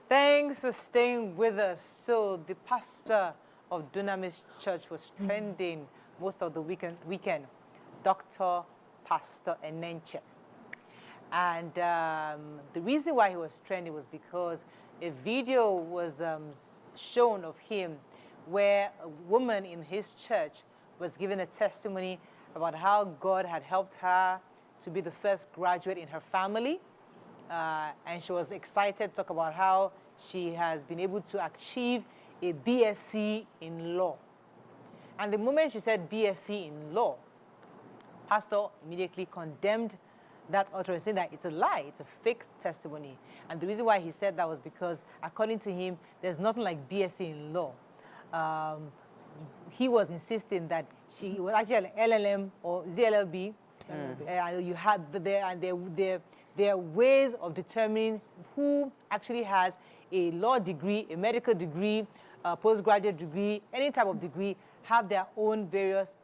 Thanks for staying with us. So the pastor of Dunamis Church was trending most of the weekend, Dr. Pastor Enenche. And the reason why he was trending was because a video was shown of him where a woman in his church was giving a testimony about how God had helped her to be the first graduate in her family. And she was excited to talk about how she has been able to achieve a BSc in law. And the moment she said BSc in law, pastor immediately condemned that utterance, saying that it's a lie, it's a fake testimony. And the reason why he said that was because, according to him, there's nothing like BSc in law. He was insisting that she was actually an LLM or ZLLB. And you had there are ways of determining who actually has a law degree, a medical degree, a postgraduate degree, any type of degree, have their own various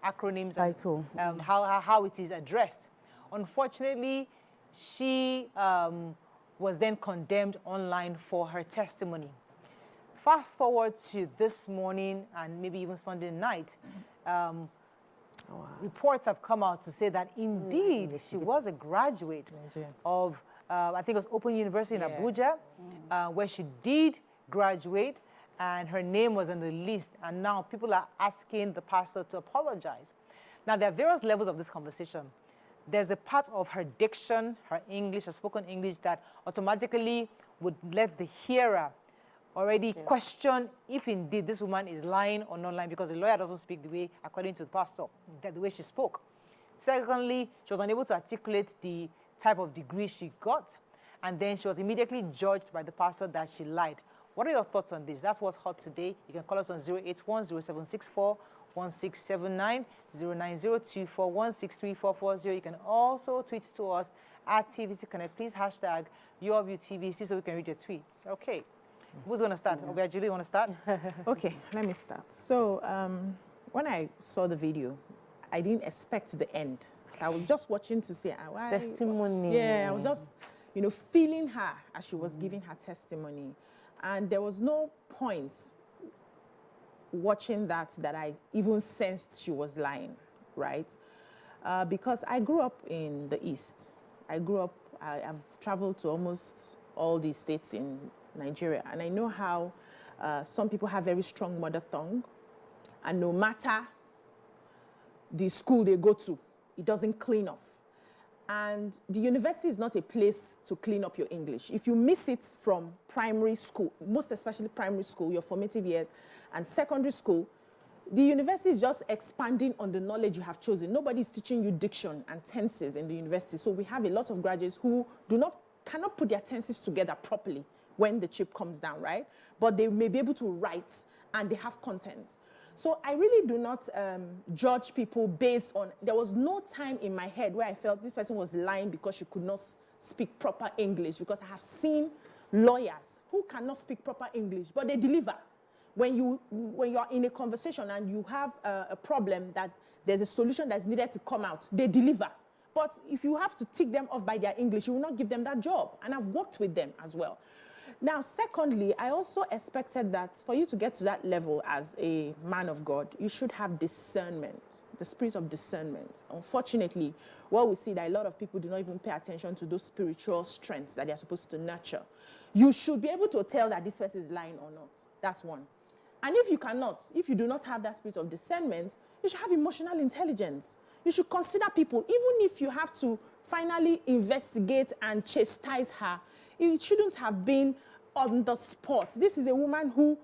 acronyms Title. and how it is addressed. Unfortunately, she was then condemned online for her testimony. Fast forward to this morning and maybe even Sunday night, reports have come out to say that indeed she was a graduate of, I think it was Open University in Abuja, where she did graduate, and her name was on the list. And now people are asking the pastor to apologize. Now, there are various levels of this conversation. There's a part of her diction, her English, her spoken English, that automatically would let the hearer already question if indeed this woman is lying or not lying, because the lawyer doesn't speak the way, according to the pastor, that the way she spoke. Secondly, she was unable to articulate the type of degree she got, and then she was immediately judged by the pastor that she lied. What are your thoughts on this? That's what's hot today. You can call us on 081-0764-1679, 090241634440. You can also tweet to us at TVC Connect. Please hashtag YourView TVC so we can read your tweets. Okay. Who's going to start? Okay, Julie, you want to start? Okay, let me start. So when I saw the video, I didn't expect the end. I was just watching to see why. Testimony. Yeah, I was just, feeling her as she was giving her testimony. And there was no point watching that I even sensed she was lying, right? Because I grew up in the East. I've traveled to almost all the states in Nigeria, and I know how some people have very strong mother tongue, and no matter the school they go to, it doesn't clean off. And the university is not a place to clean up your English. If you miss it from primary school, most especially primary school, your formative years, and secondary school, the university is just expanding on the knowledge you have chosen. Nobody is teaching you diction and tenses in the university. So we have a lot of graduates who cannot put their tenses together properly when the chip comes down, right? But they may be able to write, and they have content. So I really do not judge people based on, there was no time in my head where I felt this person was lying because she could not speak proper English, because I have seen lawyers who cannot speak proper English, but they deliver. When you are in a conversation and you have a problem that there's a solution that's needed to come out, they deliver. But if you have to tick them off by their English, you will not give them that job. And I've worked with them as well. Now, secondly, I also expected that for you to get to that level as a man of God, you should have discernment, the spirit of discernment. Unfortunately, what we see that a lot of people do not even pay attention to those spiritual strengths that they are supposed to nurture. You should be able to tell that this person is lying or not. That's one. And if you cannot, if you do not have that spirit of discernment, you should have emotional intelligence. You should consider people, even if you have to finally investigate and chastise her, it shouldn't have been on the spot. This is a woman who,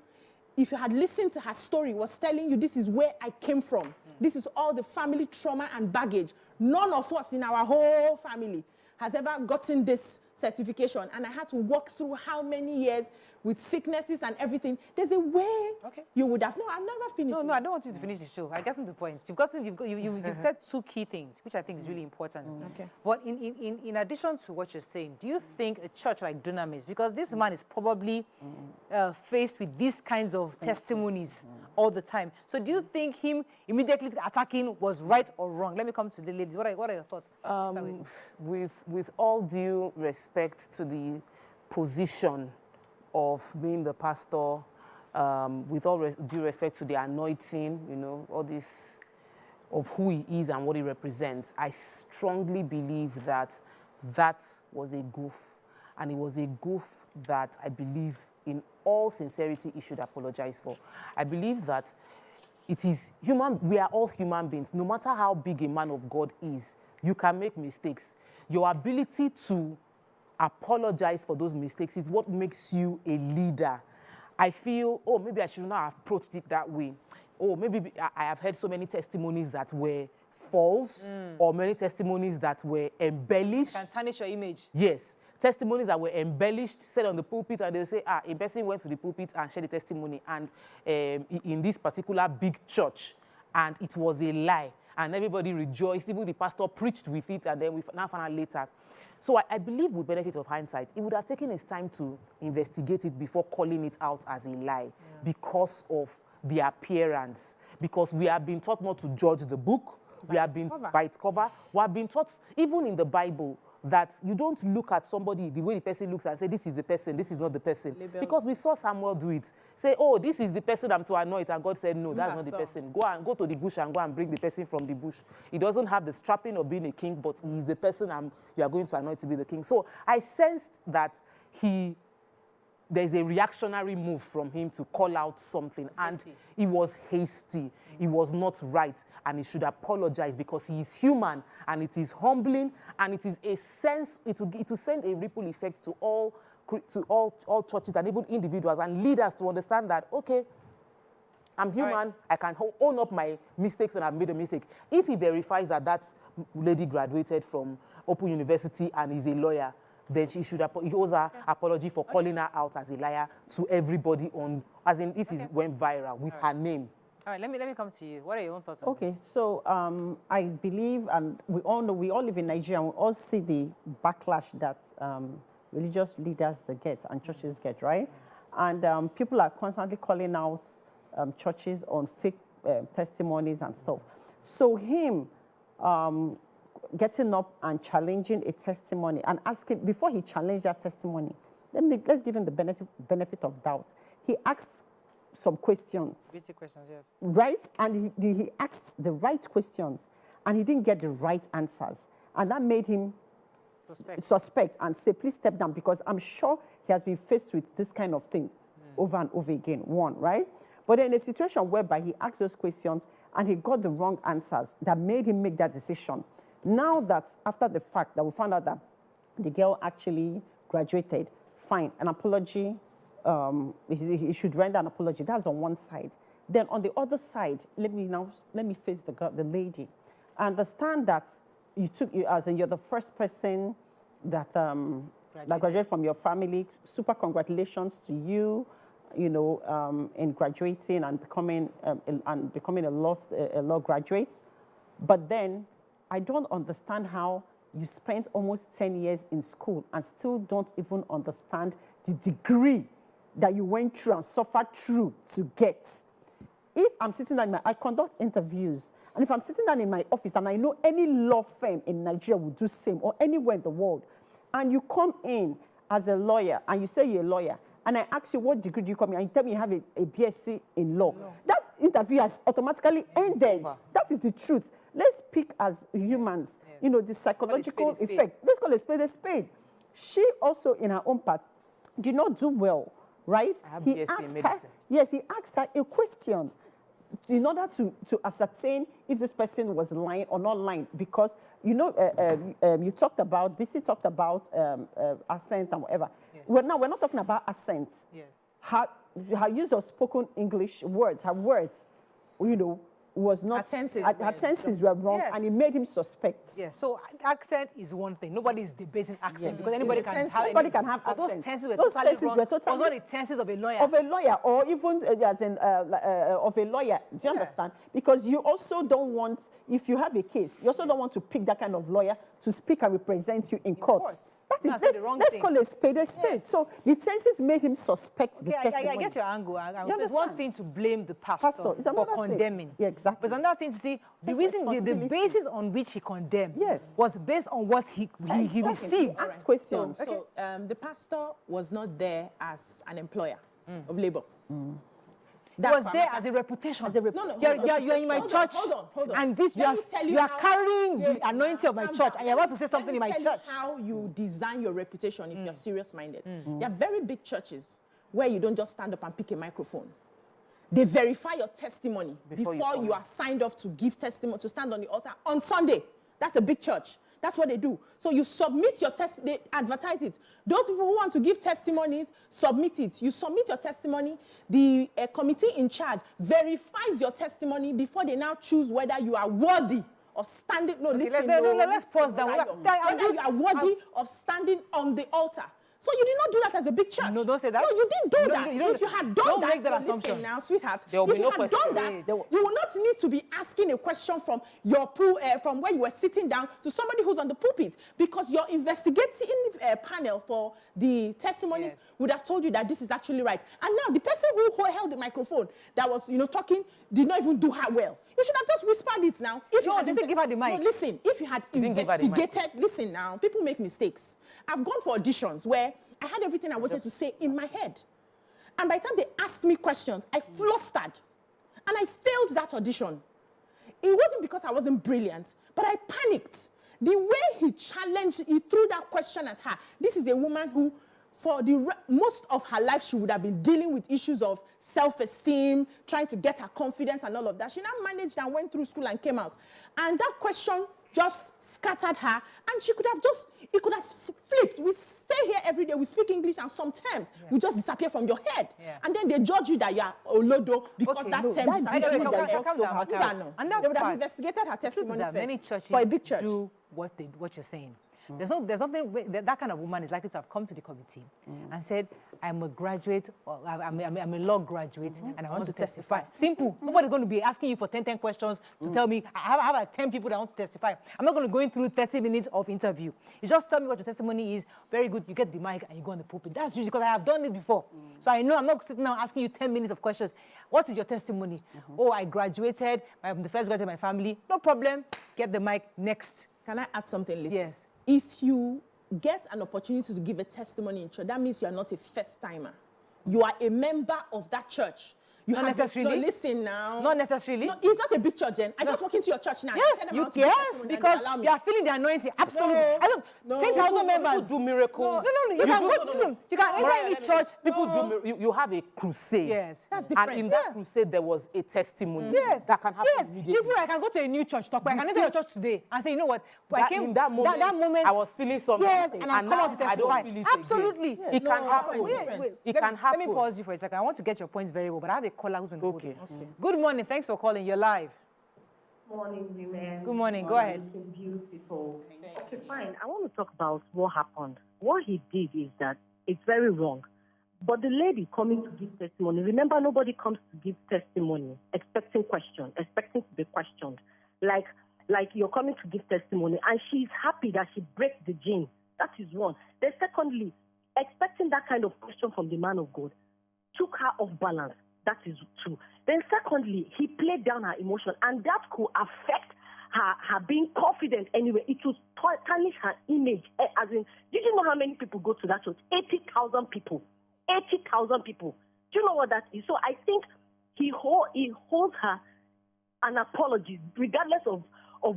if you had listened to her story, was telling you, this is where I came from. This is all the family trauma and baggage. None of us in our whole family has ever gotten this certification. And I had to walk through how many years with sicknesses and everything. There's a way you would have. No, I've never finished. No, I don't want you to finish the show. I get to the point. You've said two key things, which I think is really important. Okay. But in addition to what you're saying, do you think a church like Dunamis, because this man is probably faced with these kinds of testimonies all the time, so do you think him immediately attacking was right or wrong? Let me come to the ladies. What are your thoughts? With all due respect to the position of being the pastor, with all due respect to the anointing, you know, all this of who he is and what he represents, I strongly believe that that was a goof. And it was a goof that I believe in all sincerity he should apologize for. I believe that it is human, we are all human beings. No matter how big a man of God is, you can make mistakes. Your ability to apologize for those mistakes is what makes you a leader. I feel, oh, maybe I should not have approached it that way. Oh, maybe I have heard so many testimonies that were false, or many testimonies that were embellished. Can tarnish your image. Yes. Testimonies that were embellished, said on the pulpit, and they'll say, a person went to the pulpit and shared a testimony, and in this particular big church, and it was a lie, and everybody rejoiced, even the pastor preached with it, and then we now found out later. So I believe with benefit of hindsight, it would have taken his time to investigate it before calling it out as a lie, because of the appearance, because we have been taught not to judge the book, we have been by its cover, we have been taught, even in the Bible, that you don't look at somebody the way the person looks and say, this is the person, this is not the person. Label. Because we saw Samuel do it. Say, oh, this is the person I'm to anoint. And God said, no, that's not the person. Go to the bush and go and bring the person from the bush. He doesn't have the strapping of being a king, but he's the person you are going to anoint to be the king. So I sensed that there's a reactionary move from him to call out something. And he was hasty. It was not right. And he should apologize, because he is human, and it is humbling, and it is a sense, it will send a ripple effect to all churches and even individuals and leaders to understand that, okay, I'm human, right. I can own up my mistakes when I've made a mistake. If he verifies that that lady graduated from Open University and is a lawyer, then he owes her apology for calling her out as a liar to everybody on, as in this went viral with her name. All right, let me come to you. What are your own thoughts on Okay, so I believe, and we all know, we all live in Nigeria, and we all see the backlash that religious leaders get and churches get, right? And people are constantly calling out churches on fake testimonies and stuff. So him getting up and challenging a testimony and asking, before he challenged that testimony, let's give him the benefit of doubt. He asked some questions. Basic questions, yes. Right? And he asked the right questions, and he didn't get the right answers. And that made him suspect and say, please step down, because I'm sure he has been faced with this kind of thing over and over again, right? But in a situation whereby he asked those questions and he got the wrong answers, that made him make that decision. Now that, after the fact that we found out that the girl actually graduated, fine, an apology, he should render an apology. That's on one side. Then on the other side, let me face the lady. I understand that you're the first person that graduated from your family. Super congratulations to you, in graduating and becoming a law graduate. But then I don't understand how you spent almost 10 years in school and still don't even understand the degree that you went through and suffered through to get. If I'm sitting down, I conduct interviews, and if I'm sitting down in my office and I know any law firm in Nigeria would do same, or anywhere in the world, and you come in as a lawyer and you say you're a lawyer, and I ask you what degree do you come in, and you tell me you have a BSc in law, that interview has automatically ended. That is the truth. Let's speak as humans, the psychological effect. Let's call a spade a spade. She also, in her own part, did not do well. Right? He asked her a question in order to ascertain if this person was lying or not lying. Because, you talked about, BC talked about accent and whatever. Yes. We're not talking about accent. Yes. Her use of spoken English words, her words, was not... Her tenses were wrong, and it made him suspect. Yes, so accent is one thing. Nobody is debating accent, because anybody can have accent. But those tenses were totally wrong. Those are the tenses of a lawyer. Of a lawyer, or even of a lawyer. Do you understand? Because you also don't want, if you have a case, you also don't want to pick that kind of lawyer to speak and represent you in court. courts. That No, I is, said the wrong let's thing. call a spade a spade. So the tenses made him suspect the Yeah, testimony. I get your angle. I You so it's one understand? thing to blame the pastor It's for another thing. condemning. Yeah, exactly. But it's another thing to see the Take reason, the responsibility. basis on which he condemned Yes. was based on what he Exactly. received. Ask questions. So the pastor was not there as an employer of labor. He was there as a reputation. No, You're hold on. in my Hold church, on. and this Let me tell you are how- carrying Yes, the anointing of my calm church, down. and you're about to say something in my Let me tell you church. how you design your reputation if you're serious-minded. There are very big churches where you don't just stand up and pick a microphone. They verify your testimony before you are signed off to give testimony, to stand on the altar on Sunday. That's a big church. That's what they do. So you submit your they advertise it. Those people who want to give testimonies, submit it. You submit your testimony. The committee in charge verifies your testimony before they now choose whether you are worthy of standing. No, listen. Let's pause down. Whether you are worthy of standing on the altar. So you did not do that as a big church. No, don't say that. No, you didn't do No, that. you don't- If you had done don't that, make that listen assumption. now, sweetheart. There will if be you no had done question. that, you will not need to be asking a question from your from where you were sitting down to somebody who's on the pulpit, because your investigating panel for the testimonies would have told you that this is actually right. And now the person who held the microphone that was talking did not even do her well. You should have just whispered it now. If you had didn't give her the mic. No, listen. If you had didn't give her the mic. investigated, listen now. People make mistakes. I've gone for auditions where I had everything I wanted to say in my head. And by the time they asked me questions, I flustered. And I failed that audition. It wasn't because I wasn't brilliant, but I panicked. The way he threw that question at her. This is a woman who, for most of her life, she would have been dealing with issues of self-esteem, trying to get her confidence and all of that. She now managed and went through school and came out. And that question just scattered her, and it could have flipped. We stay here every day, we speak English, and sometimes we just disappear from your head. And then they judge you that you are Olodo because that term disappeared from your head. They would have investigated her testimony first. Many churches for a big church. do what you're saying. There's nothing, that kind of woman is likely to have come to the committee and said, I'm a graduate, or I'm a law graduate, and I want to testify. Simple. Nobody's going to be asking you for 10 questions to tell me, I have like 10 people that want to testify. I'm not going to go in through 30 minutes of interview. You just tell me what your testimony is. Very good. You get the mic and you go on the pulpit. That's usually because I have done it before. So I know I'm not sitting down asking you 10 minutes of questions. What is your testimony? Oh, I graduated. I'm the first graduate in my family. No problem. Get the mic. Next. Can I add something, Lisa? Yes. If you get an opportunity to give a testimony in church, that means you are not a first-timer. You are a member of that church. Not necessarily. No, listen now. Not necessarily. No, it's not a big church, Jen. I just walk into your church now. Yes, because you are feeling the anointing. Absolutely. No, 10,000 members do miracles. No. You can enter any church. People do. You have a crusade. Yes. That's different. And in that crusade, there was a testimony. Yes. That can happen immediately. Even I can go to a new church, I can enter your church today and say, you know what? In that moment, I was feeling something. Yes, and I'm coming out to testify. I don't feel it Absolutely. again. It can happen. It can happen. Let me pause you for a second. I want to get your points very well, but I have a caller who's been holding. Good morning. Thanks for calling. You're live. Morning, women. Good morning. Go ahead. Beautiful. Okay, fine. I want to talk about what happened. What he did is that it's very wrong. But the lady coming to give testimony, remember, nobody comes to give testimony expecting questions, expecting to be questioned. Like you're coming to give testimony, and she's happy that she breaks the gene. That is one. Then secondly, expecting that kind of question from the man of God took her off balance. That is true. Then secondly, he played down her emotion, and that could affect her being confident anyway. It will tarnish her image. As in, did you know how many people go to that church? 80,000 people. 80,000 people. Do you know what that is? So I think he holds her an apology, regardless of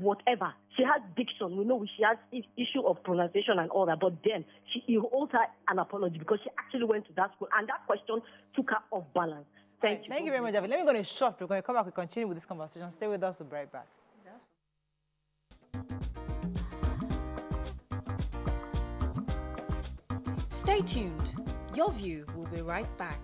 whatever. She has diction. We know she has issue of pronunciation and all that, but then he holds her an apology because she actually went to that school, and that question took her off balance. Thank you. Thank you very much, David. Let me go to a short. We're going to come back. We'll continue with this conversation. Stay with us. We'll be right back. Stay tuned. Your View will be right back.